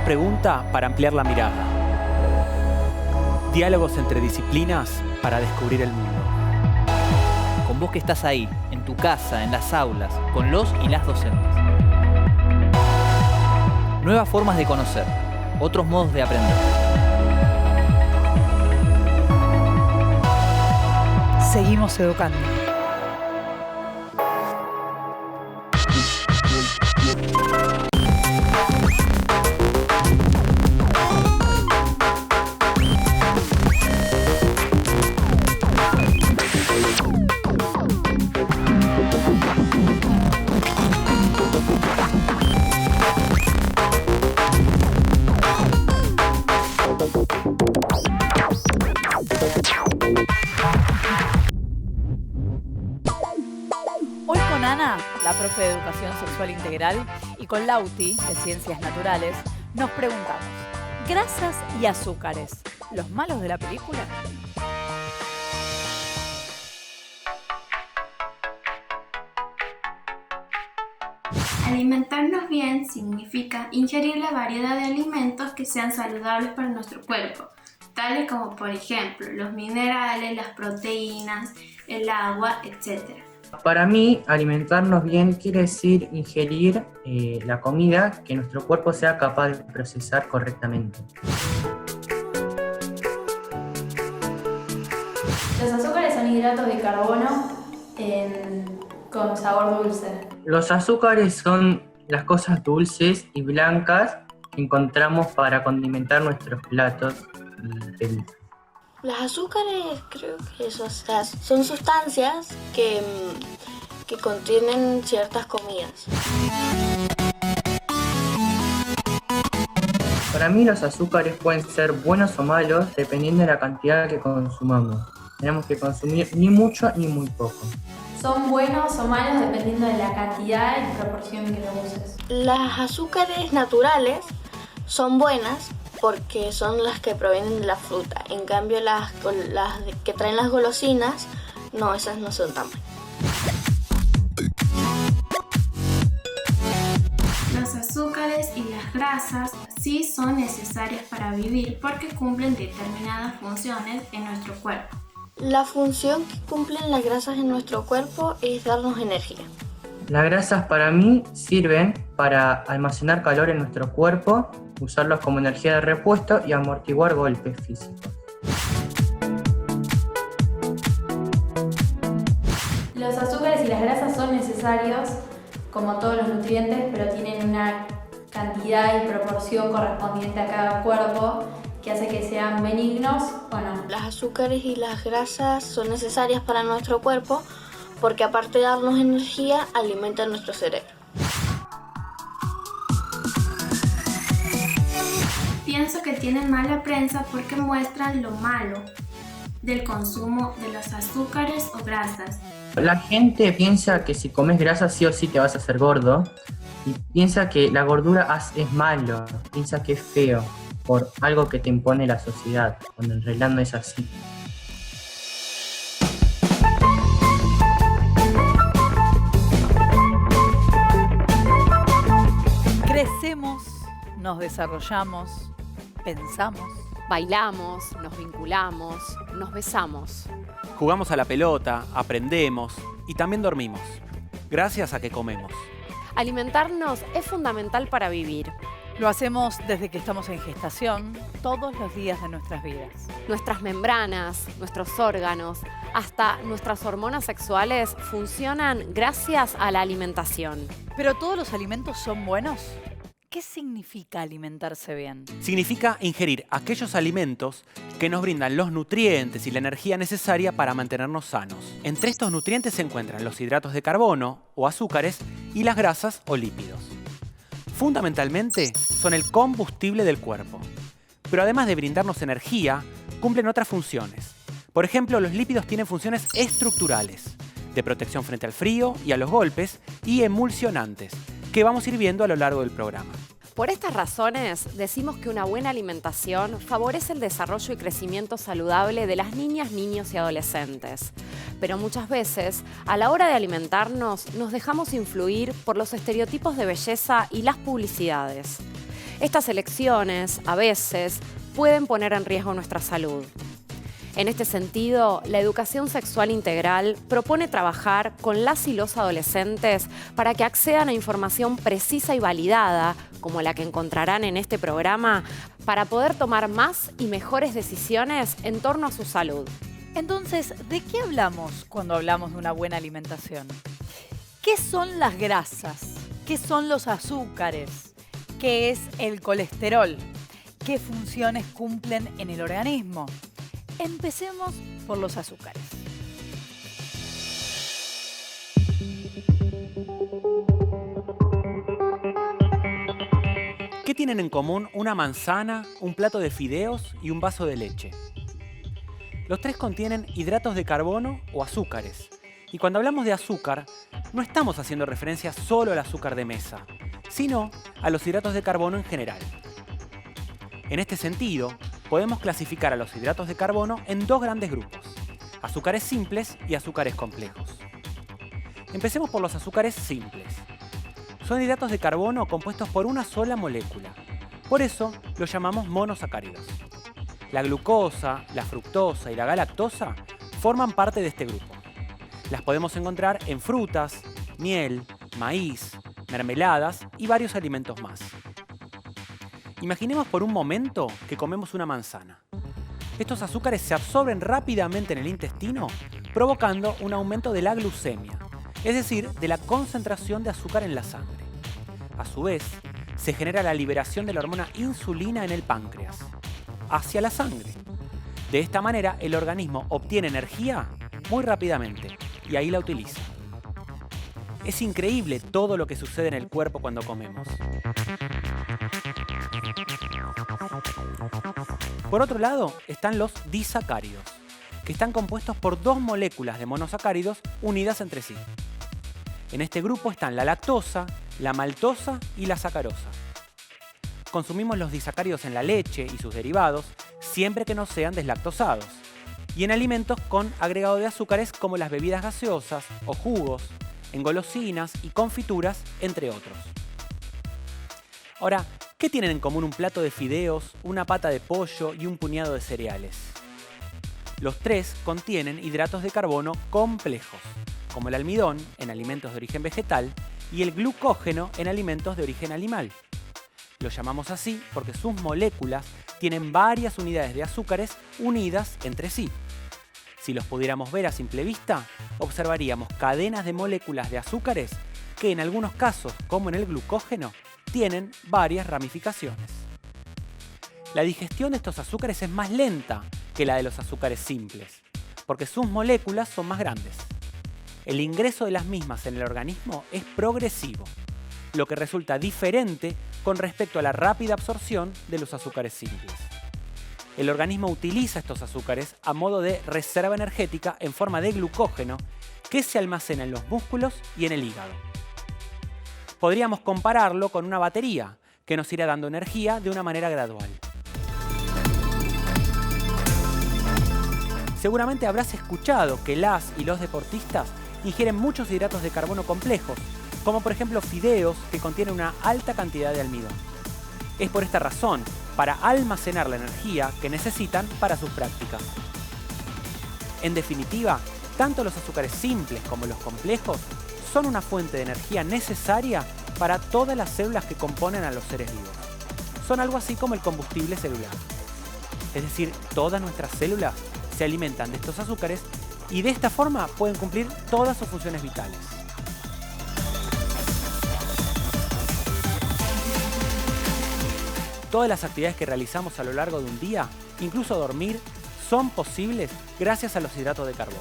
pregunta para ampliar la mirada. Diálogos entre disciplinas para descubrir el mundo. Con vos que estás ahí, en tu casa, en las aulas, con los y las docentes. Nuevas formas de conocer, otros modos de aprender. Seguimos educando. Hoy con Ana, la profe de Educación Sexual Integral, y con Lauti, de Ciencias Naturales, nos preguntamos: ¿grasas y azúcares, los malos de la película? Alimentarnos bien significa ingerir la variedad de alimentos que sean saludables para nuestro cuerpo, tales como por ejemplo los minerales, las proteínas, el agua, etc. Para mí, alimentarnos bien quiere decir ingerir la comida que nuestro cuerpo sea capaz de procesar correctamente. Los azúcares son hidratos de carbono con sabor dulce. Los azúcares son las cosas dulces y blancas que encontramos para condimentar nuestros platos y bebidas. Los azúcares creo que son sustancias que contienen ciertas comidas. Para mí los azúcares pueden ser buenos o malos dependiendo de la cantidad que consumamos. Tenemos que consumir ni mucho ni muy poco. Son buenos o malos dependiendo de la cantidad y proporción que lo uses. Las azúcares naturales son buenas porque son las que provienen de la fruta. En cambio las que traen las golosinas, no, esas no son tan buenas. Los azúcares y las grasas sí son necesarias para vivir porque cumplen determinadas funciones en nuestro cuerpo. La función que cumplen las grasas en nuestro cuerpo es darnos energía. Las grasas para mí sirven para almacenar calor en nuestro cuerpo, usarlos como energía de repuesto y amortiguar golpes físicos. Los azúcares y las grasas son necesarios, como todos los nutrientes, pero tienen una cantidad y proporción correspondiente a cada cuerpo que hace que sean benignos o no. Los azúcares y las grasas son necesarias para nuestro cuerpo porque aparte de darnos energía, alimentan nuestro cerebro. Pienso que tienen mala prensa porque muestran lo malo del consumo de los azúcares o grasas. La gente piensa que si comes grasa sí o sí te vas a hacer gordo y piensa que la gordura es malo, piensa que es feo por algo que te impone la sociedad, cuando en realidad no es así. Crecemos, nos desarrollamos, pensamos. Bailamos, nos vinculamos, nos besamos. Jugamos a la pelota, aprendemos y también dormimos. Gracias a que comemos. Alimentarnos es fundamental para vivir. Lo hacemos desde que estamos en gestación, todos los días de nuestras vidas. Nuestras membranas, nuestros órganos, hasta nuestras hormonas sexuales funcionan gracias a la alimentación. ¿Pero todos los alimentos son buenos? ¿Qué significa alimentarse bien? Significa ingerir aquellos alimentos que nos brindan los nutrientes y la energía necesaria para mantenernos sanos. Entre estos nutrientes se encuentran los hidratos de carbono o azúcares y las grasas o lípidos. Fundamentalmente, son el combustible del cuerpo. Pero además de brindarnos energía, cumplen otras funciones. Por ejemplo, los lípidos tienen funciones estructurales, de protección frente al frío y a los golpes, y emulsionantes, que vamos a ir viendo a lo largo del programa. Por estas razones, decimos que una buena alimentación favorece el desarrollo y crecimiento saludable de las niñas, niños y adolescentes. Pero muchas veces, a la hora de alimentarnos, nos dejamos influir por los estereotipos de belleza y las publicidades. Estas elecciones, a veces, pueden poner en riesgo nuestra salud. En este sentido, la educación sexual integral propone trabajar con las y los adolescentes para que accedan a información precisa y validada, como la que encontrarán en este programa, para poder tomar más y mejores decisiones en torno a su salud. Entonces, ¿de qué hablamos cuando hablamos de una buena alimentación? ¿Qué son las grasas? ¿Qué son los azúcares? ¿Qué es el colesterol? ¿Qué funciones cumplen en el organismo? Empecemos por los azúcares. ¿Qué tienen en común una manzana, un plato de fideos y un vaso de leche? Los tres contienen hidratos de carbono o azúcares. Y cuando hablamos de azúcar, no estamos haciendo referencia solo al azúcar de mesa, sino a los hidratos de carbono en general. En este sentido, podemos clasificar a los hidratos de carbono en dos grandes grupos: azúcares simples y azúcares complejos. Empecemos por los azúcares simples. Son hidratos de carbono compuestos por una sola molécula. Por eso los llamamos monosacáridos. La glucosa, la fructosa y la galactosa forman parte de este grupo. Las podemos encontrar en frutas, miel, maíz, mermeladas y varios alimentos más. Imaginemos por un momento que comemos una manzana. Estos azúcares se absorben rápidamente en el intestino, provocando un aumento de la glucemia, es decir, de la concentración de azúcar en la sangre. A su vez, se genera la liberación de la hormona insulina en el páncreas, hacia la sangre. De esta manera, el organismo obtiene energía muy rápidamente y ahí la utiliza. Es increíble todo lo que sucede en el cuerpo cuando comemos. Por otro lado, están los disacáridos, que están compuestos por dos moléculas de monosacáridos unidas entre sí. En este grupo están la lactosa, la maltosa y la sacarosa. Consumimos los disacáridos en la leche y sus derivados, siempre que no sean deslactosados, y en alimentos con agregado de azúcares como las bebidas gaseosas o jugos, en golosinas y confituras, entre otros. Ahora, ¿qué tienen en común un plato de fideos, una pata de pollo y un puñado de cereales? Los tres contienen hidratos de carbono complejos, como el almidón en alimentos de origen vegetal y el glucógeno en alimentos de origen animal. Lo llamamos así porque sus moléculas tienen varias unidades de azúcares unidas entre sí. Si los pudiéramos ver a simple vista, observaríamos cadenas de moléculas de azúcares que en algunos casos, como en el glucógeno, tienen varias ramificaciones. La digestión de estos azúcares es más lenta que la de los azúcares simples, porque sus moléculas son más grandes. El ingreso de las mismas en el organismo es progresivo, lo que resulta diferente con respecto a la rápida absorción de los azúcares simples. El organismo utiliza estos azúcares a modo de reserva energética en forma de glucógeno que se almacena en los músculos y en el hígado. Podríamos compararlo con una batería que nos irá dando energía de una manera gradual. Seguramente habrás escuchado que las y los deportistas ingieren muchos hidratos de carbono complejos, como por ejemplo fideos que contienen una alta cantidad de almidón. Es por esta razón, para almacenar la energía que necesitan para sus prácticas. En definitiva, tanto los azúcares simples como los complejos son una fuente de energía necesaria para todas las células que componen a los seres vivos. Son algo así como el combustible celular. Es decir, todas nuestras células se alimentan de estos azúcares y de esta forma pueden cumplir todas sus funciones vitales. Todas las actividades que realizamos a lo largo de un día, incluso dormir, son posibles gracias a los hidratos de carbono.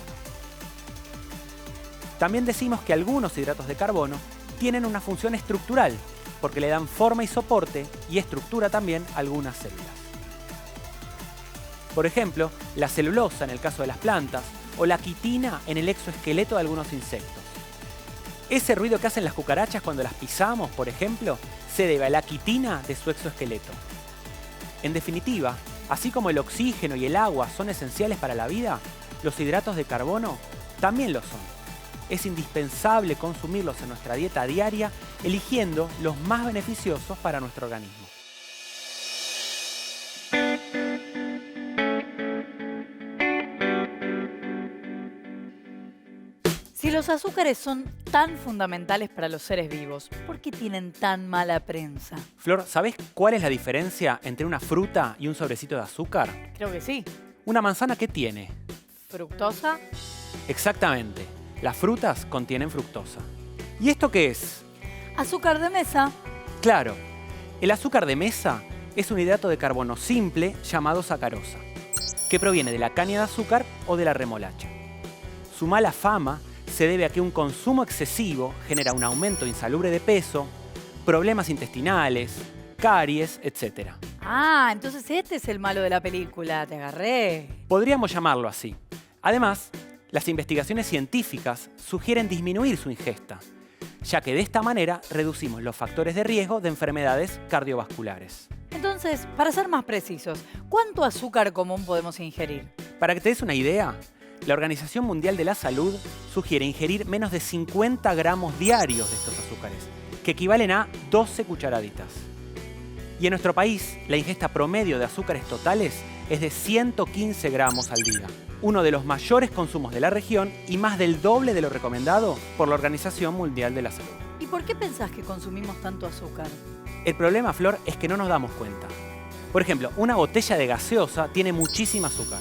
También decimos que algunos hidratos de carbono tienen una función estructural, porque le dan forma y soporte y estructura también a algunas células. Por ejemplo, la celulosa en el caso de las plantas o la quitina en el exoesqueleto de algunos insectos. Ese ruido que hacen las cucarachas cuando las pisamos, por ejemplo, se debe a la quitina de su exoesqueleto. En definitiva, así como el oxígeno y el agua son esenciales para la vida, los hidratos de carbono también lo son. Es indispensable consumirlos en nuestra dieta diaria, eligiendo los más beneficiosos para nuestro organismo. los azúcares son tan fundamentales para los seres vivos, ¿por qué tienen tan mala prensa? Flor, ¿sabés cuál es la diferencia entre una fruta y un sobrecito de azúcar? Creo que sí. ¿Una manzana qué tiene? ¿Fructosa? Exactamente. Las frutas contienen fructosa. ¿Y esto qué es? ¿Azúcar de mesa? Claro, el azúcar de mesa es un hidrato de carbono simple llamado sacarosa, que proviene de la caña de azúcar o de la remolacha. Su mala fama se debe a que un consumo excesivo genera un aumento insalubre de peso, problemas intestinales, caries, etc. Ah, entonces este es el malo de la película, te agarré. Podríamos llamarlo así. Además, las investigaciones científicas sugieren disminuir su ingesta, ya que de esta manera reducimos los factores de riesgo de enfermedades cardiovasculares. Entonces, para ser más precisos, ¿cuánto azúcar común podemos ingerir? Para que te des una idea, la Organización Mundial de la Salud sugiere ingerir menos de 50 gramos diarios de estos azúcares, que equivalen a 12 cucharaditas. Y en nuestro país, la ingesta promedio de azúcares totales es de 115 gramos al día, uno de los mayores consumos de la región y más del doble de lo recomendado por la Organización Mundial de la Salud. ¿Y por qué pensás que consumimos tanto azúcar? El problema, Flor, es que no nos damos cuenta. Por ejemplo, una botella de gaseosa tiene muchísima azúcar.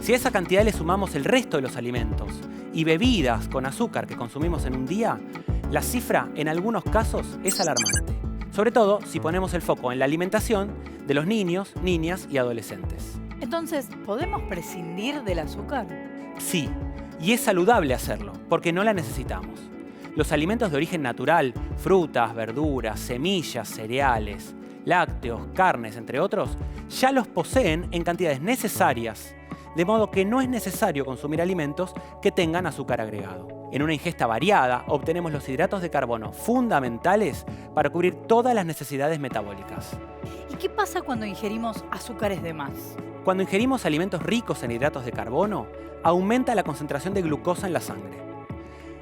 Si a esa cantidad le sumamos el resto de los alimentos y bebidas con azúcar que consumimos en un día, la cifra en algunos casos es alarmante. Sobre todo si ponemos el foco en la alimentación de los niños, niñas y adolescentes. Entonces, ¿podemos prescindir del azúcar? Sí, y es saludable hacerlo, porque no la necesitamos. Los alimentos de origen natural, frutas, verduras, semillas, cereales, lácteos, carnes, entre otros, ya los poseen en cantidades necesarias, de modo que no es necesario consumir alimentos que tengan azúcar agregado. En una ingesta variada, obtenemos los hidratos de carbono fundamentales para cubrir todas las necesidades metabólicas. ¿Y qué pasa cuando ingerimos azúcares de más? Cuando ingerimos alimentos ricos en hidratos de carbono, aumenta la concentración de glucosa en la sangre.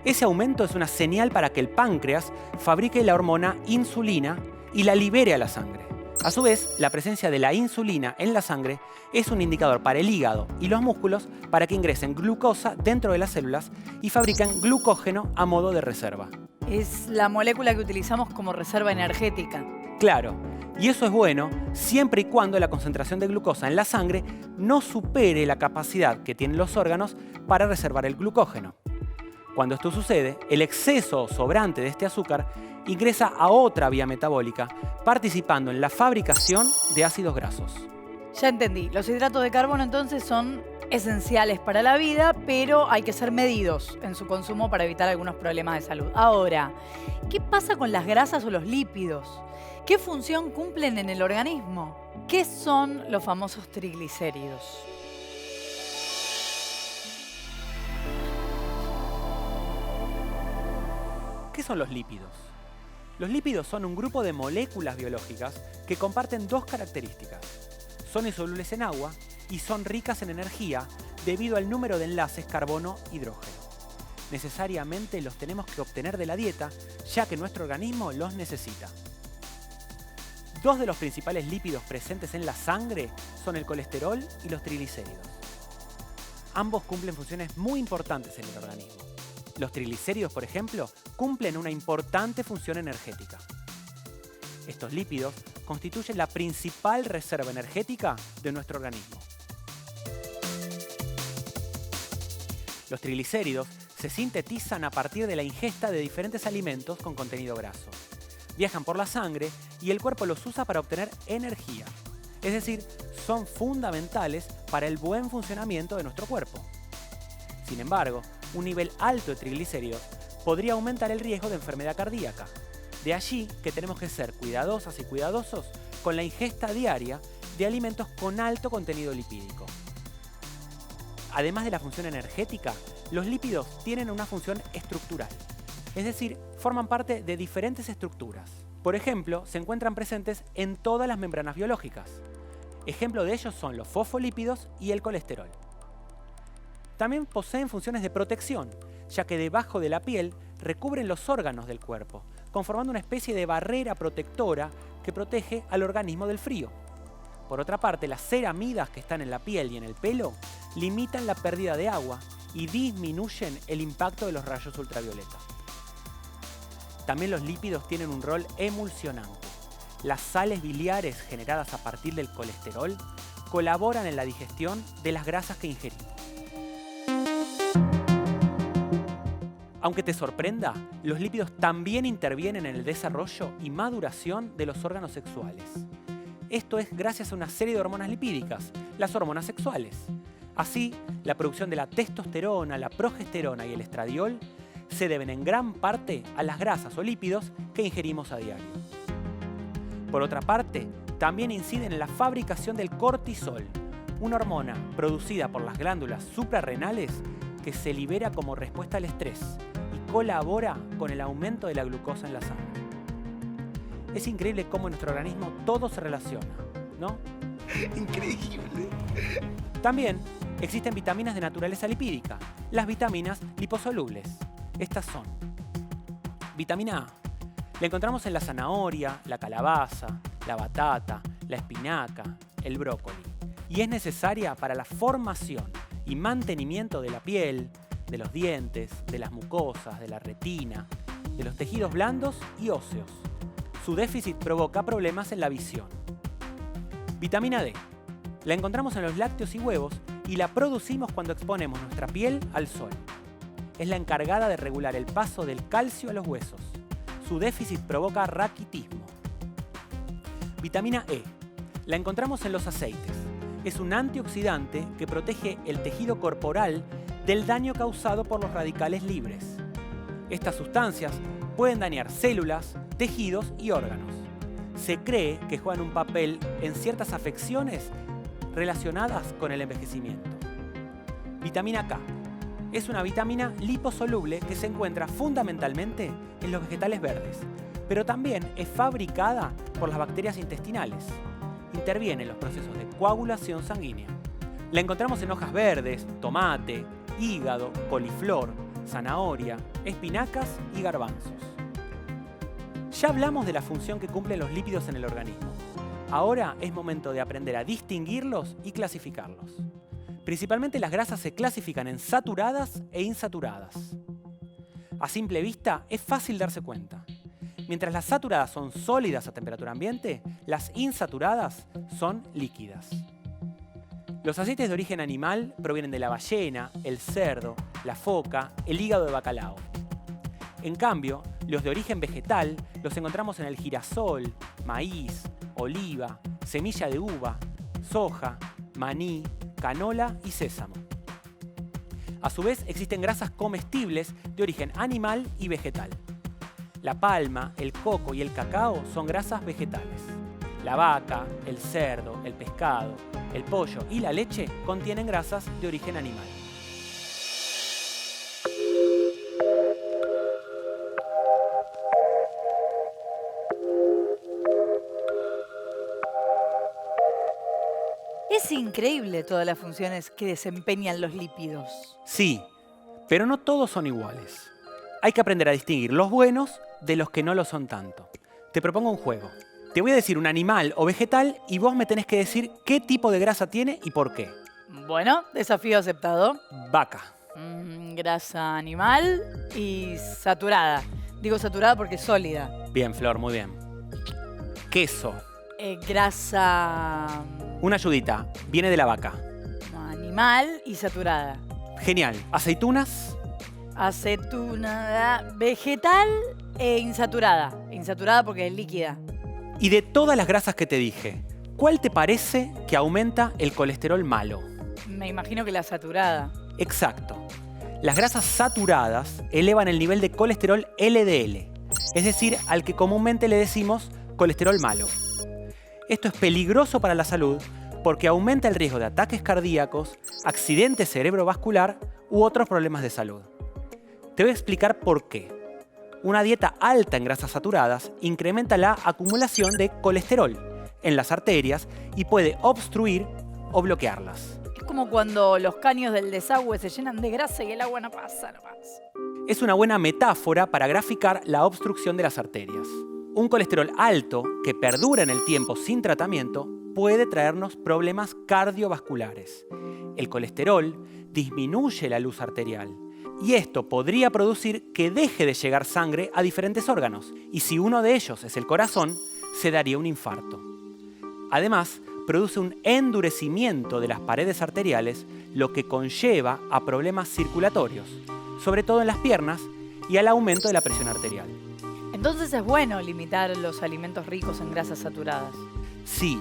Ese aumento es una señal para que el páncreas fabrique la hormona insulina y la libere a la sangre. A su vez, la presencia de la insulina en la sangre es un indicador para el hígado y los músculos para que ingresen glucosa dentro de las células y fabrican glucógeno a modo de reserva. Es la molécula que utilizamos como reserva energética. Claro, y eso es bueno siempre y cuando la concentración de glucosa en la sangre no supere la capacidad que tienen los órganos para reservar el glucógeno. Cuando esto sucede, el exceso sobrante de este azúcar ingresa a otra vía metabólica, participando en la fabricación de ácidos grasos. Ya entendí, los hidratos de carbono entonces son esenciales para la vida, pero hay que ser medidos en su consumo para evitar algunos problemas de salud. Ahora, ¿qué pasa con las grasas o los lípidos? ¿Qué función cumplen en el organismo? ¿Qué son los famosos triglicéridos? ¿Qué son los lípidos? Los lípidos son un grupo de moléculas biológicas que comparten dos características. Son insolubles en agua y son ricas en energía debido al número de enlaces carbono-hidrógeno. Necesariamente los tenemos que obtener de la dieta, ya que nuestro organismo los necesita. Dos de los principales lípidos presentes en la sangre son el colesterol y los triglicéridos. Ambos cumplen funciones muy importantes en el organismo. Los triglicéridos, por ejemplo, cumplen una importante función energética. Estos lípidos constituyen la principal reserva energética de nuestro organismo. Los triglicéridos se sintetizan a partir de la ingesta de diferentes alimentos con contenido graso. Viajan por la sangre y el cuerpo los usa para obtener energía. Es decir, son fundamentales para el buen funcionamiento de nuestro cuerpo. Sin embargo, un nivel alto de triglicéridos podría aumentar el riesgo de enfermedad cardíaca. De allí que tenemos que ser cuidadosas y cuidadosos con la ingesta diaria de alimentos con alto contenido lipídico. Además de la función energética, los lípidos tienen una función estructural, es decir, forman parte de diferentes estructuras. Por ejemplo, se encuentran presentes en todas las membranas biológicas. Ejemplo de ellos son los fosfolípidos y el colesterol. También poseen funciones de protección, ya que debajo de la piel recubren los órganos del cuerpo, conformando una especie de barrera protectora que protege al organismo del frío. Por otra parte, las ceramidas que están en la piel y en el pelo limitan la pérdida de agua y disminuyen el impacto de los rayos ultravioleta. También los lípidos tienen un rol emulsionante. Las sales biliares generadas a partir del colesterol colaboran en la digestión de las grasas que ingerimos. Aunque te sorprenda, los lípidos también intervienen en el desarrollo y maduración de los órganos sexuales. Esto es gracias a una serie de hormonas lipídicas, las hormonas sexuales. Así, la producción de la testosterona, la progesterona y el estradiol se deben en gran parte a las grasas o lípidos que ingerimos a diario. Por otra parte, también inciden en la fabricación del cortisol, una hormona producida por las glándulas suprarrenales que se libera como respuesta al estrés y colabora con el aumento de la glucosa en la sangre. Es increíble cómo en nuestro organismo todo se relaciona, ¿no? Increíble. También existen vitaminas de naturaleza lipídica, las vitaminas liposolubles. Estas son: vitamina A. La encontramos en la zanahoria, la calabaza, la batata, la espinaca, el brócoli. Y es necesaria para la formación y mantenimiento de la piel, de los dientes, de las mucosas, de la retina, de los tejidos blandos y óseos. Su déficit provoca problemas en la visión. Vitamina D. La encontramos en los lácteos y huevos y la producimos cuando exponemos nuestra piel al sol. Es la encargada de regular el paso del calcio a los huesos. Su déficit provoca raquitismo. Vitamina E. La encontramos en los aceites. Es un antioxidante que protege el tejido corporal del daño causado por los radicales libres. Estas sustancias pueden dañar células, tejidos y órganos. Se cree que juegan un papel en ciertas afecciones relacionadas con el envejecimiento. Vitamina K. Es una vitamina liposoluble que se encuentra fundamentalmente en los vegetales verdes, pero también es fabricada por las bacterias intestinales. Interviene en los procesos de coagulación sanguínea. La encontramos en hojas verdes, tomate, hígado, coliflor, zanahoria, espinacas y garbanzos. Ya hablamos de la función que cumplen los lípidos en el organismo. Ahora es momento de aprender a distinguirlos y clasificarlos. Principalmente las grasas se clasifican en saturadas e insaturadas. A simple vista es fácil darse cuenta. Mientras las saturadas son sólidas a temperatura ambiente, las insaturadas son líquidas. Los aceites de origen animal provienen de la ballena, el cerdo, la foca, el hígado de bacalao. En cambio, los de origen vegetal los encontramos en el girasol, maíz, oliva, semilla de uva, soja, maní, canola y sésamo. A su vez, existen grasas comestibles de origen animal y vegetal. La palma, el coco y el cacao son grasas vegetales. La vaca, el cerdo, el pescado, el pollo y la leche contienen grasas de origen animal. Es increíble todas las funciones que desempeñan los lípidos. Sí, pero no todos son iguales. Hay que aprender a distinguir los buenos de los que no lo son tanto. Te propongo un juego. Te voy a decir un animal o vegetal y vos me tenés que decir qué tipo de grasa tiene y por qué. Bueno, desafío aceptado. Vaca. Grasa animal y saturada. Digo saturada porque es sólida. Bien, Flor, muy bien. Queso. Grasa Una ayudita. Viene de la vaca. animal y saturada. Genial. Aceitunas. Aceituna vegetal e insaturada. Insaturada porque es líquida. Y de todas las grasas que te dije, ¿cuál te parece que aumenta el colesterol malo? Me imagino que la saturada. Exacto. Las grasas saturadas elevan el nivel de colesterol LDL, es decir, al que comúnmente le decimos colesterol malo. Esto es peligroso para la salud porque aumenta el riesgo de ataques cardíacos, accidente cerebrovascular u otros problemas de salud. Te voy a explicar por qué. Una dieta alta en grasas saturadas incrementa la acumulación de colesterol en las arterias y puede obstruir o bloquearlas. Es como cuando los caños del desagüe se llenan de grasa y el agua no pasa nomás. Es una buena metáfora para graficar la obstrucción de las arterias. Un colesterol alto que perdura en el tiempo sin tratamiento puede traernos problemas cardiovasculares. El colesterol disminuye la luz arterial y esto podría producir que deje de llegar sangre a diferentes órganos y si uno de ellos es el corazón, se daría un infarto. Además, produce un endurecimiento de las paredes arteriales, lo que conlleva a problemas circulatorios, sobre todo en las piernas y al aumento de la presión arterial. Entonces es bueno limitar los alimentos ricos en grasas saturadas. Sí,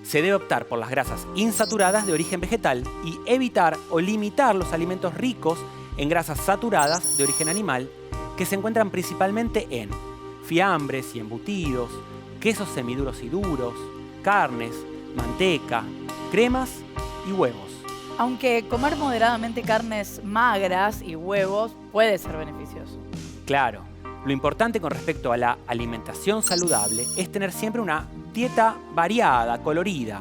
se debe optar por las grasas insaturadas de origen vegetal y evitar o limitar los alimentos ricos en grasas saturadas de origen animal, que se encuentran principalmente en fiambres y embutidos, quesos semiduros y duros, carnes, manteca, cremas y huevos. Aunque comer moderadamente carnes magras y huevos puede ser beneficioso. Claro, lo importante con respecto a la alimentación saludable es tener siempre una dieta variada, colorida,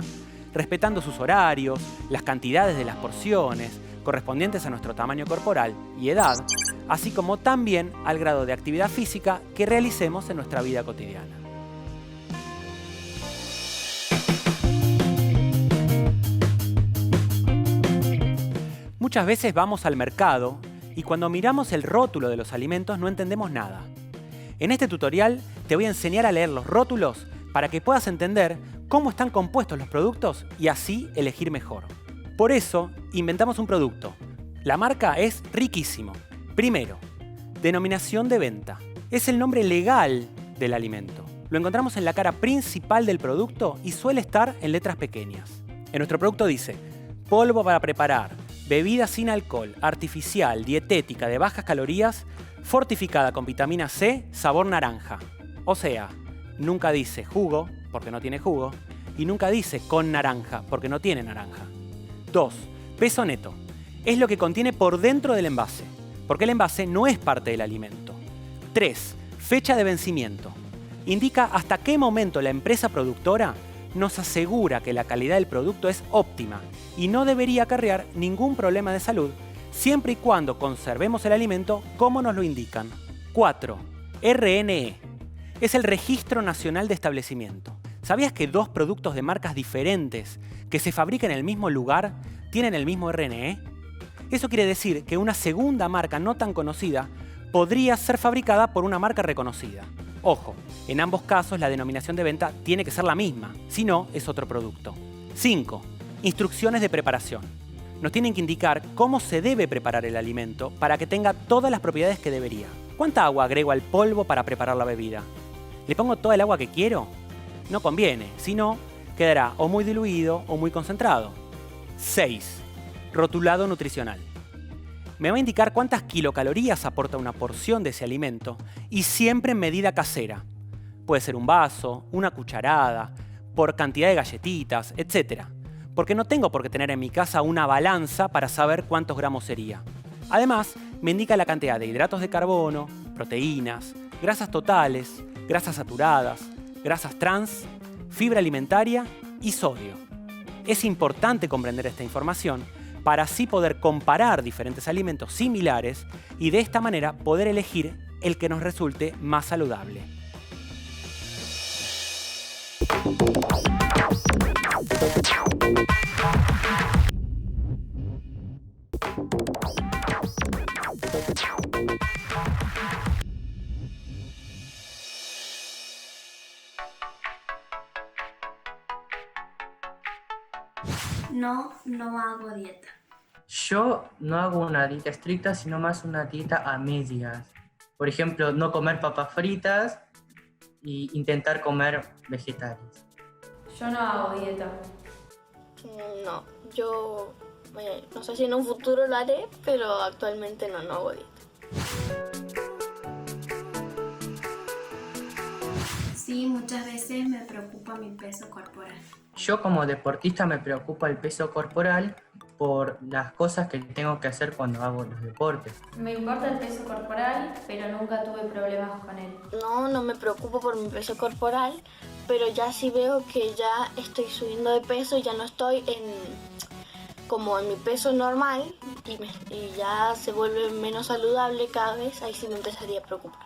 respetando sus horarios, las cantidades de las porciones, correspondientes a nuestro tamaño corporal y edad, así como también al grado de actividad física que realicemos en nuestra vida cotidiana. Muchas veces vamos al mercado y cuando miramos el rótulo de los alimentos no entendemos nada. En este tutorial te voy a enseñar a leer los rótulos para que puedas entender cómo están compuestos los productos y así elegir mejor. Por eso, inventamos un producto. La marca es Riquísimo. Primero, denominación de venta. Es el nombre legal del alimento. Lo encontramos en la cara principal del producto y suele estar en letras pequeñas. En nuestro producto dice, polvo para preparar, bebida sin alcohol, artificial, dietética, de bajas calorías, fortificada con vitamina C, sabor naranja. O sea, nunca dice jugo, porque no tiene jugo, y nunca dice con naranja, porque no tiene naranja. 2. Peso neto. Es lo que contiene por dentro del envase, porque el envase no es parte del alimento. 3. Fecha de vencimiento. Indica hasta qué momento la empresa productora nos asegura que la calidad del producto es óptima y no debería acarrear ningún problema de salud, siempre y cuando conservemos el alimento como nos lo indican. 4. RNE. Es el Registro Nacional de Establecimiento. ¿Sabías que 2 productos de marcas diferentes que se fabrican en el mismo lugar tienen el mismo RNE? Eso quiere decir que una segunda marca no tan conocida podría ser fabricada por una marca reconocida. Ojo, en ambos casos la denominación de venta tiene que ser la misma, si no es otro producto. 5. Instrucciones de preparación. Nos tienen que indicar cómo se debe preparar el alimento para que tenga todas las propiedades que debería. ¿Cuánta agua agrego al polvo para preparar la bebida? ¿Le pongo toda el agua que quiero? No conviene, si no, quedará o muy diluido o muy concentrado. 6. Rotulado nutricional. Me va a indicar cuántas kilocalorías aporta una porción de ese alimento y siempre en medida casera. Puede ser un vaso, una cucharada, por cantidad de galletitas, etc. Porque no tengo por qué tener en mi casa una balanza para saber cuántos gramos sería. Además, me indica la cantidad de hidratos de carbono, proteínas, grasas totales, grasas saturadas, grasas trans, fibra alimentaria y sodio. Es importante comprender esta información para así poder comparar diferentes alimentos similares y de esta manera poder elegir el que nos resulte más saludable. No hago dieta. Yo no hago una dieta estricta, sino más una dieta a medias. Por ejemplo, no comer papas fritas e intentar comer vegetales. Yo no hago dieta. No, yo no sé si en un futuro lo haré, pero actualmente no hago dieta. Sí, muchas veces me preocupa mi peso corporal. Yo como deportista me preocupa el peso corporal por las cosas que tengo que hacer cuando hago los deportes. Me importa el peso corporal, pero nunca tuve problemas con él. No me preocupo por mi peso corporal, pero ya sí veo que ya estoy subiendo de peso y ya no estoy como en mi peso normal y ya se vuelve menos saludable cada vez, ahí sí me empezaría a preocupar.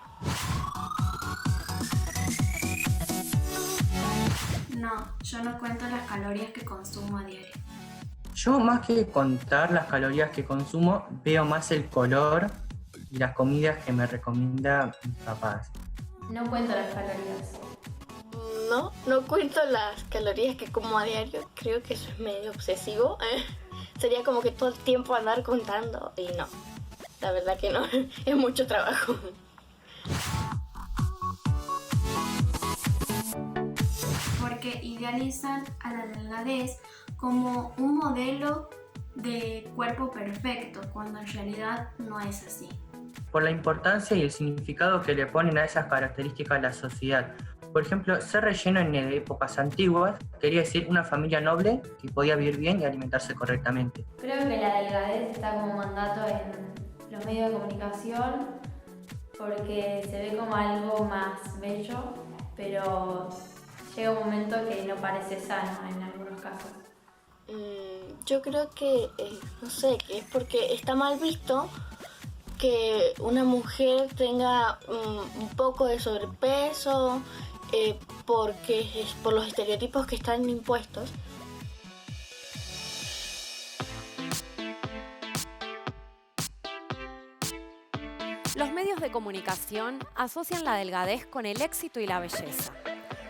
No, yo no cuento las calorías que consumo a diario. Yo más que contar las calorías que consumo, veo más el color y las comidas que me recomienda mis papás. No cuento las calorías. No cuento las calorías que como a diario. Creo que eso es medio obsesivo. Sería como que todo el tiempo andar contando y no. La verdad que no, es mucho trabajo. Porque idealizan a la delgadez como un modelo de cuerpo perfecto, cuando en realidad no es así. Por la importancia y el significado que le ponen a esas características a la sociedad. Por ejemplo, ser relleno en épocas antiguas quería decir una familia noble que podía vivir bien y alimentarse correctamente. Creo que la delgadez está como mandato en los medios de comunicación porque se ve como algo más bello, pero llega un momento que no parece sano en algunos casos. Yo creo que, no sé, que es porque está mal visto que una mujer tenga un poco de sobrepeso, porque es por los estereotipos que están impuestos. Los medios de comunicación asocian la delgadez con el éxito y la belleza.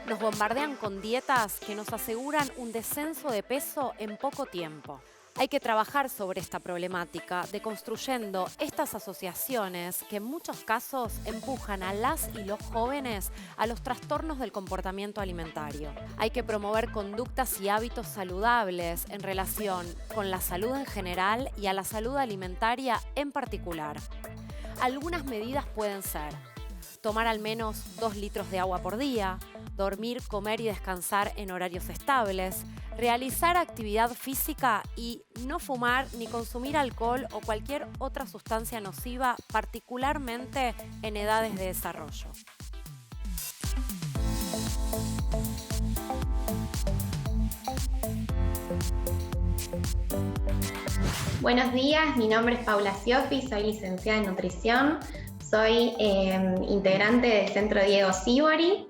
Nos bombardean con dietas que nos aseguran un descenso de peso en poco tiempo. Hay que trabajar sobre esta problemática, deconstruyendo estas asociaciones que en muchos casos empujan a las y los jóvenes a los trastornos del comportamiento alimentario. Hay que promover conductas y hábitos saludables en relación con la salud en general y a la salud alimentaria en particular. Algunas medidas pueden ser: tomar al menos 2 litros de agua por día, dormir, comer y descansar en horarios estables, realizar actividad física y no fumar ni consumir alcohol o cualquier otra sustancia nociva, particularmente en edades de desarrollo. Buenos días, mi nombre es Paula Cioffi, soy licenciada en nutrición, soy integrante del Centro Diego Sívori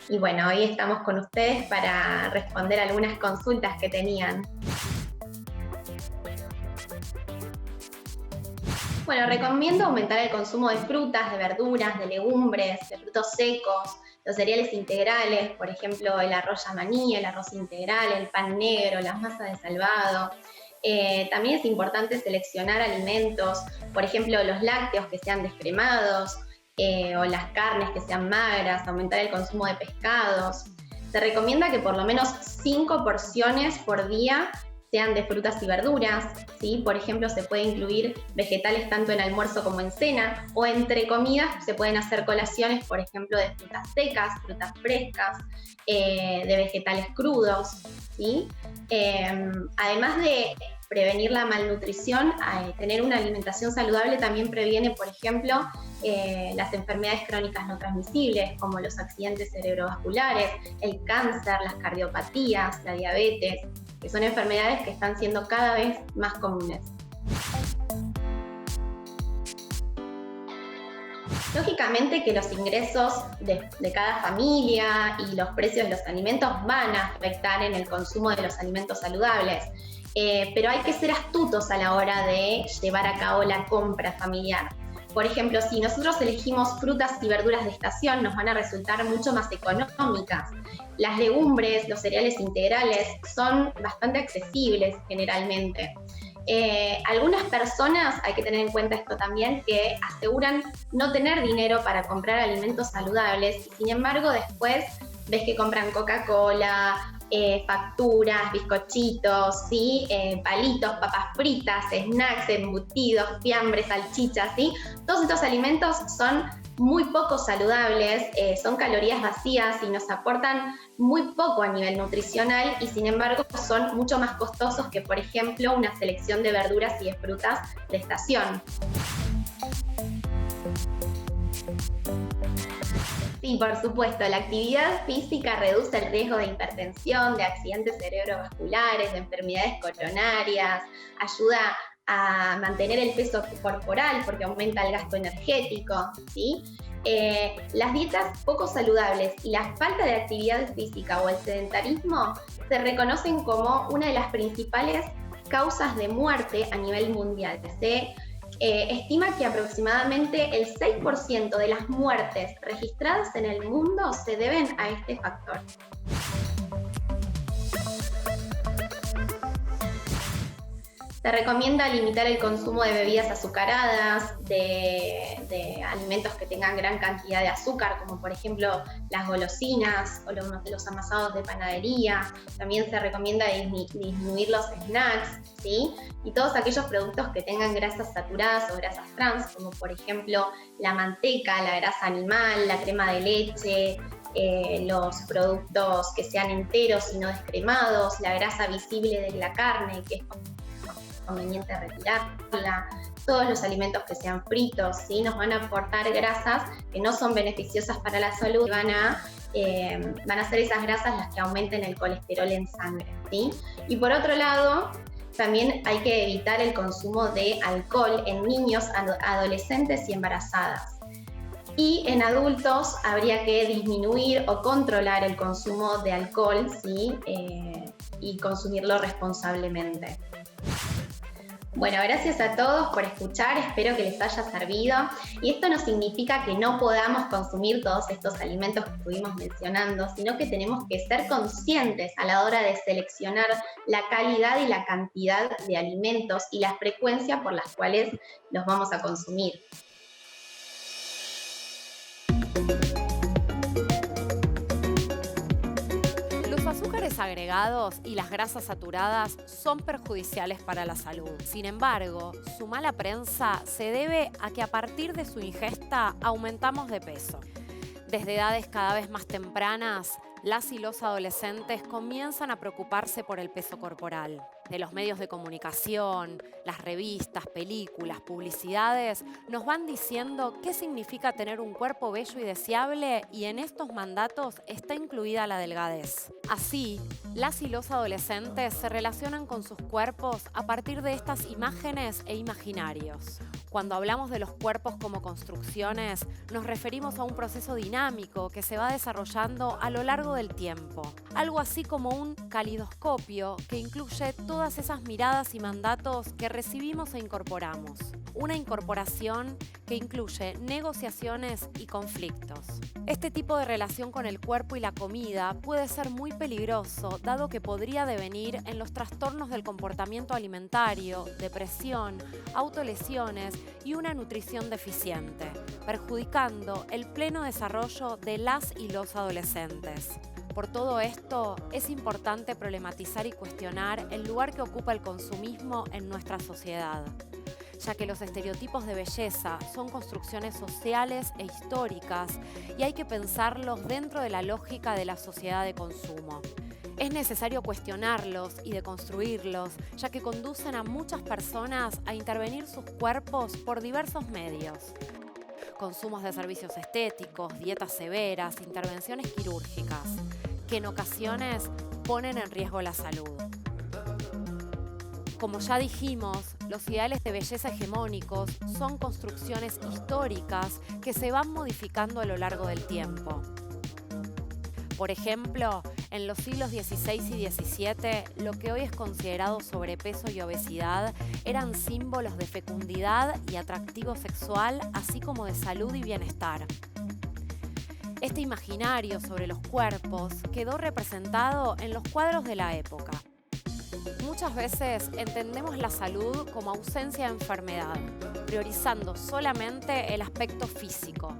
y bueno, hoy estamos con ustedes para responder algunas consultas que tenían. Bueno, recomiendo aumentar el consumo de frutas, de verduras, de legumbres, de frutos secos, los cereales integrales, por ejemplo el arroz yamaní, el arroz integral, el pan negro, las masas de salvado. También es importante seleccionar alimentos, por ejemplo los lácteos que sean descremados o las carnes que sean magras, aumentar el consumo de pescados. Se recomienda que por lo menos 5 porciones por día sean de frutas y verduras, ¿sí? Por ejemplo, se puede incluir vegetales tanto en almuerzo como en cena, o entre comidas se pueden hacer colaciones, por ejemplo, de frutas secas, frutas frescas, de vegetales crudos, ¿sí? Además de prevenir la malnutrición, tener una alimentación saludable también previene, por ejemplo, las enfermedades crónicas no transmisibles, como los accidentes cerebrovasculares, el cáncer, las cardiopatías, la diabetes, que son enfermedades que están siendo cada vez más comunes. Lógicamente que los ingresos de cada familia y los precios de los alimentos van a afectar en el consumo de los alimentos saludables, pero hay que ser astutos a la hora de llevar a cabo la compra familiar. Por ejemplo, si nosotros elegimos frutas y verduras de estación, nos van a resultar mucho más económicas. Las legumbres, los cereales integrales son bastante accesibles generalmente. Algunas personas, hay que tener en cuenta esto también, que aseguran no tener dinero para comprar alimentos saludables y sin embargo después ves que compran Coca-Cola, facturas, bizcochitos, ¿sí? Palitos, papas fritas, snacks, embutidos, fiambres, salchichas, ¿sí? Todos estos alimentos son muy poco saludables, son calorías vacías y nos aportan muy poco a nivel nutricional y sin embargo son mucho más costosos que, por ejemplo, una selección de verduras y de frutas de estación. Sí, por supuesto, la actividad física reduce el riesgo de hipertensión, de accidentes cerebrovasculares, de enfermedades coronarias, ayuda a mantener el peso corporal porque aumenta el gasto energético, ¿sí? Las dietas poco saludables y la falta de actividad física o el sedentarismo se reconocen como una de las principales causas de muerte a nivel mundial. Se estima que aproximadamente el 6% de las muertes registradas en el mundo se deben a este factor. Se recomienda limitar el consumo de bebidas azucaradas, de alimentos que tengan gran cantidad de azúcar, como por ejemplo las golosinas o los amasados de panadería. También se recomienda disminuir los snacks, ¿sí? Y todos aquellos productos que tengan grasas saturadas o grasas trans, como por ejemplo la manteca, la grasa animal, la crema de leche, los productos que sean enteros y no descremados, la grasa visible de la carne, que es conveniente retirarla, todos los alimentos que sean fritos, ¿sí? Nos van a aportar grasas que no son beneficiosas para la salud y van a ser esas grasas las que aumenten el colesterol en sangre, ¿sí? Y por otro lado, también hay que evitar el consumo de alcohol en niños, adolescentes y embarazadas. Y en adultos habría que disminuir o controlar el consumo de alcohol, ¿sí? Y consumirlo responsablemente. Bueno, gracias a todos por escuchar, espero que les haya servido. Y esto no significa que no podamos consumir todos estos alimentos que estuvimos mencionando, sino que tenemos que ser conscientes a la hora de seleccionar la calidad y la cantidad de alimentos y la frecuencia por las cuales los vamos a consumir. Los azúcares agregados y las grasas saturadas son perjudiciales para la salud. Sin embargo, su mala prensa se debe a que a partir de su ingesta aumentamos de peso. Desde edades cada vez más tempranas, las y los adolescentes comienzan a preocuparse por el peso corporal. De los medios de comunicación, las revistas, películas, publicidades, nos van diciendo qué significa tener un cuerpo bello y deseable, y en estos mandatos está incluida la delgadez. Así, las y los adolescentes se relacionan con sus cuerpos a partir de estas imágenes e imaginarios. Cuando hablamos de los cuerpos como construcciones, nos referimos a un proceso dinámico que se va desarrollando a lo largo del tiempo. Algo así como un calidoscopio que incluye todas esas miradas y mandatos que recibimos e incorporamos. Una incorporación que incluye negociaciones y conflictos. Este tipo de relación con el cuerpo y la comida puede ser muy peligroso, dado que podría devenir en los trastornos del comportamiento alimentario, depresión, autolesiones y una nutrición deficiente, perjudicando el pleno desarrollo de las y los adolescentes. Por todo esto, es importante problematizar y cuestionar el lugar que ocupa el consumismo en nuestra sociedad, ya que los estereotipos de belleza son construcciones sociales e históricas y hay que pensarlos dentro de la lógica de la sociedad de consumo. Es necesario cuestionarlos y deconstruirlos, ya que conducen a muchas personas a intervenir sus cuerpos por diversos medios. Consumos de servicios estéticos, dietas severas, intervenciones quirúrgicas, que en ocasiones ponen en riesgo la salud. Como ya dijimos, los ideales de belleza hegemónicos son construcciones históricas que se van modificando a lo largo del tiempo. Por ejemplo, en los siglos XVI y XVII, lo que hoy es considerado sobrepeso y obesidad eran símbolos de fecundidad y atractivo sexual, así como de salud y bienestar. Este imaginario sobre los cuerpos quedó representado en los cuadros de la época. Muchas veces entendemos la salud como ausencia de enfermedad, priorizando solamente el aspecto físico.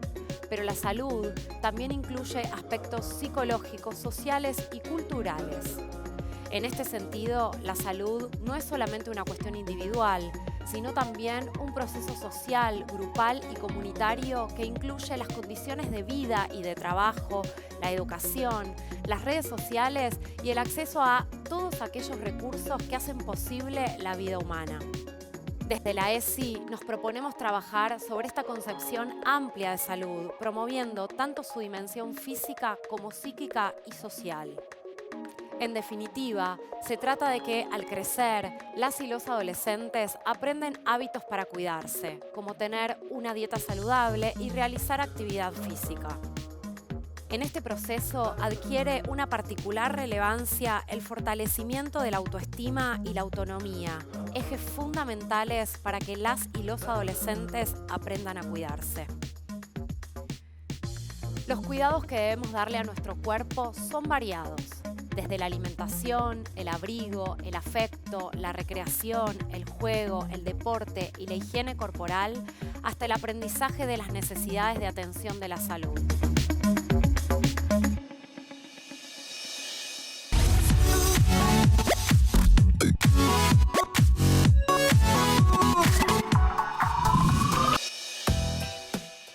Pero la salud también incluye aspectos psicológicos, sociales y culturales. En este sentido, la salud no es solamente una cuestión individual, sino también un proceso social, grupal y comunitario que incluye las condiciones de vida y de trabajo, la educación, las redes sociales y el acceso a todos aquellos recursos que hacen posible la vida humana. Desde la ESI nos proponemos trabajar sobre esta concepción amplia de salud, promoviendo tanto su dimensión física como psíquica y social. En definitiva, se trata de que al crecer, las y los adolescentes aprenden hábitos para cuidarse, como tener una dieta saludable y realizar actividad física. En este proceso adquiere una particular relevancia el fortalecimiento de la autoestima y la autonomía, ejes fundamentales para que las y los adolescentes aprendan a cuidarse. Los cuidados que debemos darle a nuestro cuerpo son variados, desde la alimentación, el abrigo, el afecto, la recreación, el juego, el deporte y la higiene corporal, hasta el aprendizaje de las necesidades de atención de la salud.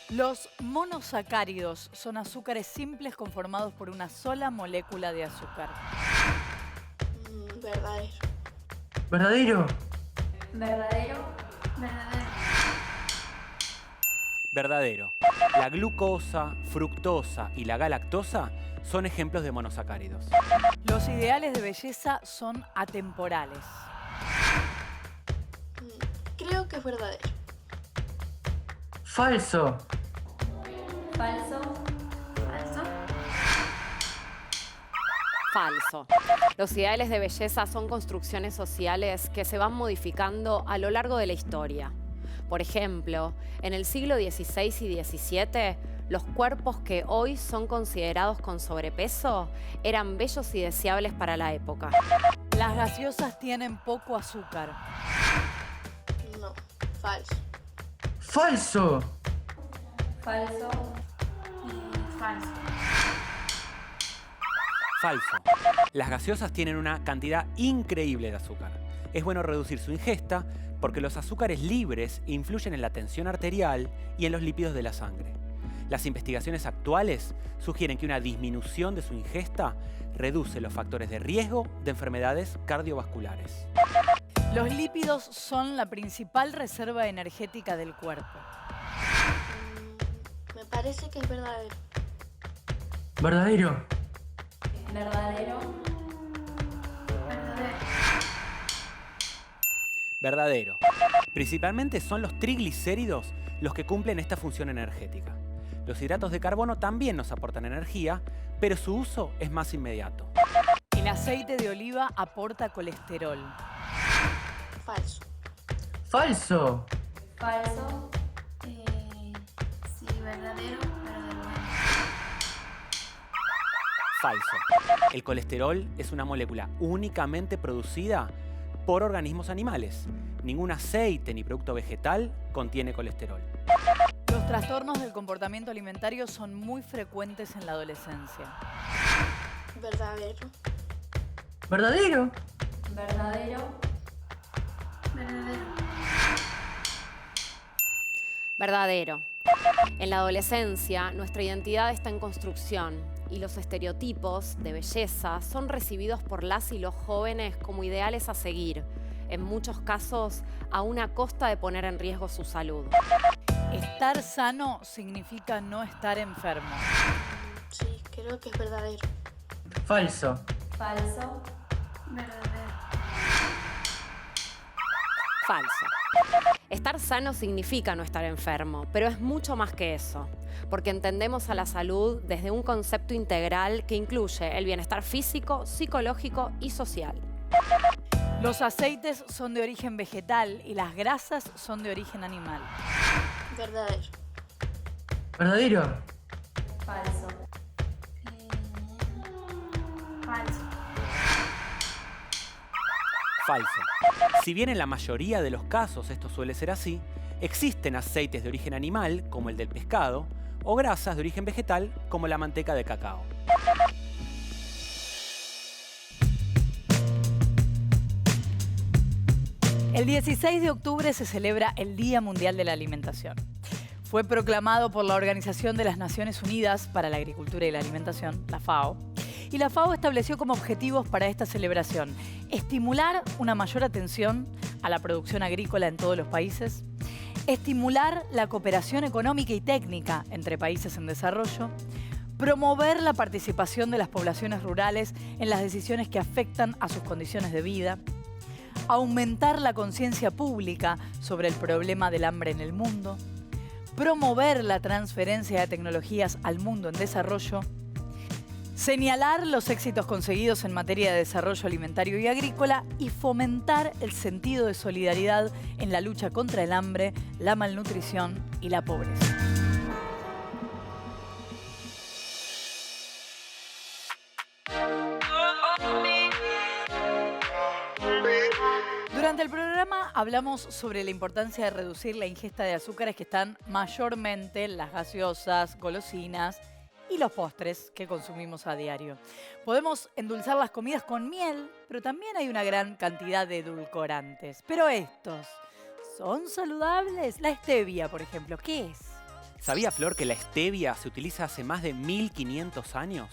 Los monosacáridos son azúcares simples conformados por una sola molécula de azúcar. Verdadero. ¿Verdadero? ¿Verdadero? Verdadero. Verdadero. La glucosa, fructosa y la galactosa son ejemplos de monosacáridos. Los ideales de belleza son atemporales. Creo que es verdadero. Falso. Falso. Falso. Falso. Los ideales de belleza son construcciones sociales que se van modificando a lo largo de la historia. Por ejemplo, en el siglo XVI y XVII, los cuerpos que hoy son considerados con sobrepeso eran bellos y deseables para la época. Las gaseosas tienen poco azúcar. No, falso. Falso. Falso. Y falso. Falso. Las gaseosas tienen una cantidad increíble de azúcar. Es bueno reducir su ingesta porque los azúcares libres influyen en la tensión arterial y en los lípidos de la sangre. Las investigaciones actuales sugieren que una disminución de su ingesta reduce los factores de riesgo de enfermedades cardiovasculares. Los lípidos son la principal reserva energética del cuerpo. Me parece que es verdadero. ¿Verdadero? ¿Verdadero? Verdadero. Verdadero. Principalmente son los triglicéridos los que cumplen esta función energética. Los hidratos de carbono también nos aportan energía, pero su uso es más inmediato. El aceite de oliva aporta colesterol. Falso. Falso. Falso. Sí, verdadero, pero de bueno. Falso. El colesterol es una molécula únicamente producida por organismos animales. Ningún aceite ni producto vegetal contiene colesterol. Los trastornos del comportamiento alimentario son muy frecuentes en la adolescencia. Verdadero. ¿Verdadero? ¿Verdadero? Verdadero. Verdadero. En la adolescencia, nuestra identidad está en construcción y los estereotipos de belleza son recibidos por las y los jóvenes como ideales a seguir, en muchos casos a una costa de poner en riesgo su salud. Estar sano significa no estar enfermo. Sí, creo que es verdadero. Falso. Falso. Verdadero. Falso. Estar sano significa no estar enfermo, pero es mucho más que eso, porque entendemos a la salud desde un concepto integral que incluye el bienestar físico, psicológico y social. Los aceites son de origen vegetal y las grasas son de origen animal. Verdadero. ¿Verdadero? Falso. Falso. Falso. Si bien en la mayoría de los casos esto suele ser así, existen aceites de origen animal, como el del pescado, o grasas de origen vegetal, como la manteca de cacao. El 16 de octubre se celebra el Día Mundial de la Alimentación. Fue proclamado por la Organización de las Naciones Unidas para la Agricultura y la Alimentación, la FAO, y la FAO estableció como objetivos para esta celebración estimular una mayor atención a la producción agrícola en todos los países, estimular la cooperación económica y técnica entre países en desarrollo, promover la participación de las poblaciones rurales en las decisiones que afectan a sus condiciones de vida, aumentar la conciencia pública sobre el problema del hambre en el mundo, promover la transferencia de tecnologías al mundo en desarrollo, señalar los éxitos conseguidos en materia de desarrollo alimentario y agrícola y fomentar el sentido de solidaridad en la lucha contra el hambre, la malnutrición y la pobreza. Durante el programa hablamos sobre la importancia de reducir la ingesta de azúcares que están mayormente en las gaseosas, golosinas y los postres que consumimos a diario. Podemos endulzar las comidas con miel, pero también hay una gran cantidad de edulcorantes. Pero estos, ¿son saludables? La stevia, por ejemplo, ¿qué es? ¿Sabía, Flor, que la stevia se utiliza hace más de 1500 años?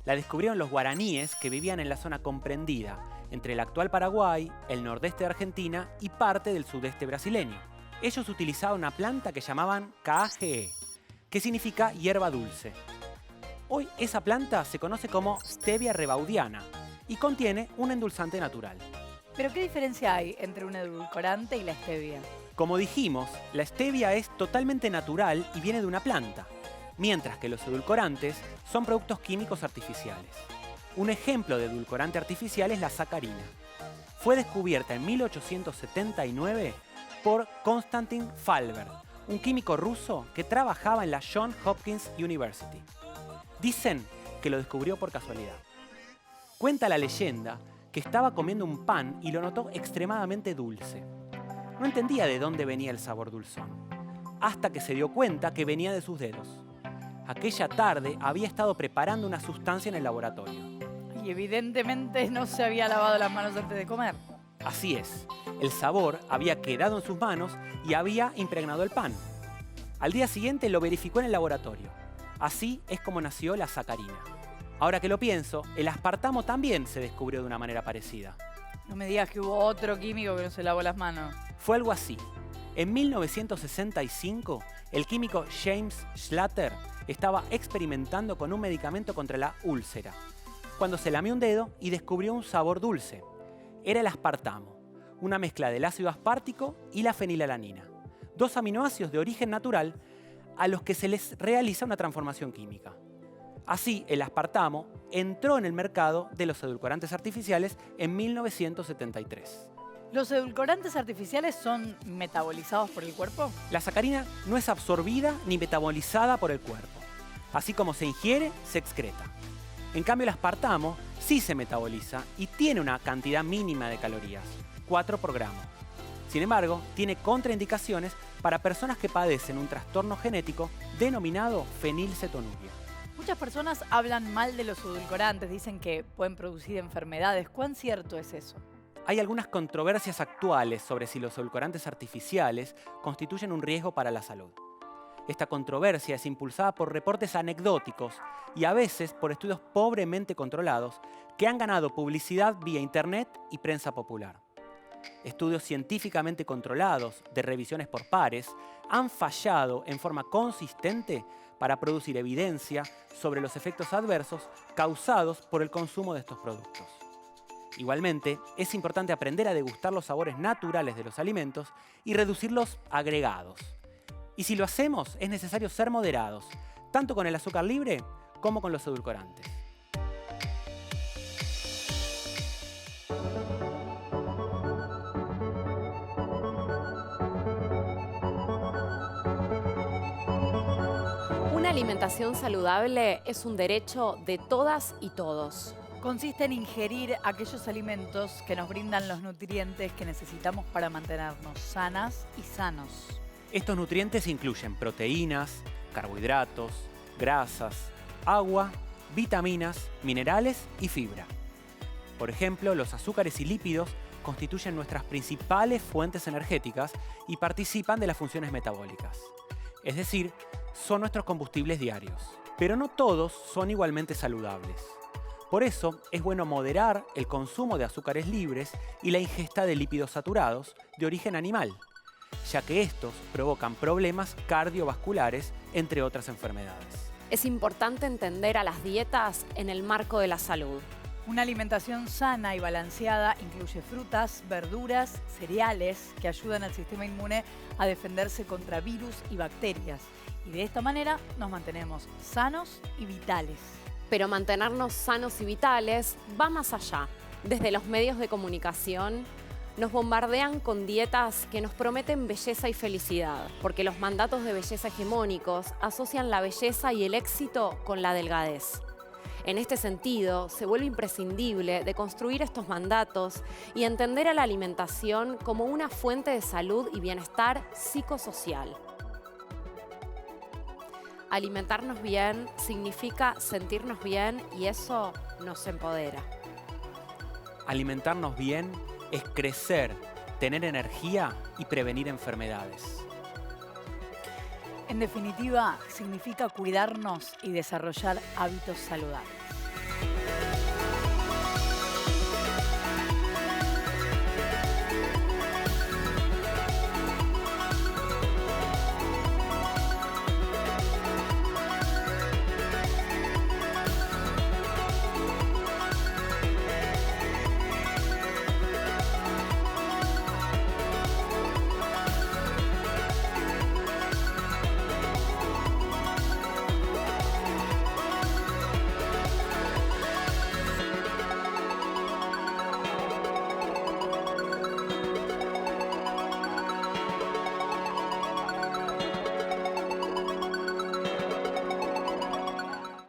La descubrieron los guaraníes que vivían en la zona comprendida entre el actual Paraguay, el nordeste de Argentina y parte del sudeste brasileño. Ellos utilizaban una planta que llamaban KGE, que significa hierba dulce. Hoy esa planta se conoce como Stevia rebaudiana y contiene un endulzante natural. ¿Pero qué diferencia hay entre un edulcorante y la stevia? Como dijimos, la stevia es totalmente natural y viene de una planta, mientras que los edulcorantes son productos químicos artificiales. Un ejemplo de edulcorante artificial es la sacarina. Fue descubierta en 1879 por Konstantin Falber, un químico ruso que trabajaba en la Johns Hopkins University. Dicen que lo descubrió por casualidad. Cuenta la leyenda que estaba comiendo un pan y lo notó extremadamente dulce. No entendía de dónde venía el sabor dulzón, hasta que se dio cuenta que venía de sus dedos. Aquella tarde había estado preparando una sustancia en el laboratorio. Y evidentemente no se había lavado las manos antes de comer. Así es, el sabor había quedado en sus manos y había impregnado el pan. Al día siguiente lo verificó en el laboratorio. Así es como nació la sacarina. Ahora que lo pienso, el aspartamo también se descubrió de una manera parecida. No me digas que hubo otro químico que no se lavó las manos. Fue algo así. En 1965, el químico James Schlatter estaba experimentando con un medicamento contra la úlcera, cuando se lamió un dedo y descubrió un sabor dulce. Era el aspartamo, una mezcla del ácido aspartico y la fenilalanina, dos aminoácidos de origen natural a los que se les realiza una transformación química. Así, el aspartamo entró en el mercado de los edulcorantes artificiales en 1973. ¿Los edulcorantes artificiales son metabolizados por el cuerpo? La sacarina no es absorbida ni metabolizada por el cuerpo. Así como se ingiere, se excreta. En cambio, el aspartamo sí se metaboliza y tiene una cantidad mínima de calorías, 4 por gramo. Sin embargo, tiene contraindicaciones para personas que padecen un trastorno genético denominado fenilcetonuria. Muchas personas hablan mal de los edulcorantes, dicen que pueden producir enfermedades. ¿Cuán cierto es eso? Hay algunas controversias actuales sobre si los edulcorantes artificiales constituyen un riesgo para la salud. Esta controversia es impulsada por reportes anecdóticos y a veces por estudios pobremente controlados que han ganado publicidad vía internet y prensa popular. Estudios científicamente controlados de revisiones por pares han fallado en forma consistente para producir evidencia sobre los efectos adversos causados por el consumo de estos productos. Igualmente, es importante aprender a degustar los sabores naturales de los alimentos y reducir los agregados. Y si lo hacemos, es necesario ser moderados, tanto con el azúcar libre como con los edulcorantes. Una alimentación saludable es un derecho de todas y todos. Consiste en ingerir aquellos alimentos que nos brindan los nutrientes que necesitamos para mantenernos sanas y sanos. Estos nutrientes incluyen proteínas, carbohidratos, grasas, agua, vitaminas, minerales y fibra. Por ejemplo, los azúcares y lípidos constituyen nuestras principales fuentes energéticas y participan de las funciones metabólicas. Es decir, son nuestros combustibles diarios. Pero no todos son igualmente saludables. Por eso es bueno moderar el consumo de azúcares libres y la ingesta de lípidos saturados de origen animal, ya que estos provocan problemas cardiovasculares, entre otras enfermedades. Es importante entender a las dietas en el marco de la salud. Una alimentación sana y balanceada incluye frutas, verduras, cereales que ayudan al sistema inmune a defenderse contra virus y bacterias. Y de esta manera nos mantenemos sanos y vitales. Pero mantenernos sanos y vitales va más allá. Desde los medios de comunicación nos bombardean con dietas que nos prometen belleza y felicidad, porque los mandatos de belleza hegemónicos asocian la belleza y el éxito con la delgadez. En este sentido, se vuelve imprescindible deconstruir estos mandatos y entender a la alimentación como una fuente de salud y bienestar psicosocial. Alimentarnos bien significa sentirnos bien y eso nos empodera. Alimentarnos bien es crecer, tener energía y prevenir enfermedades. En definitiva, significa cuidarnos y desarrollar hábitos saludables.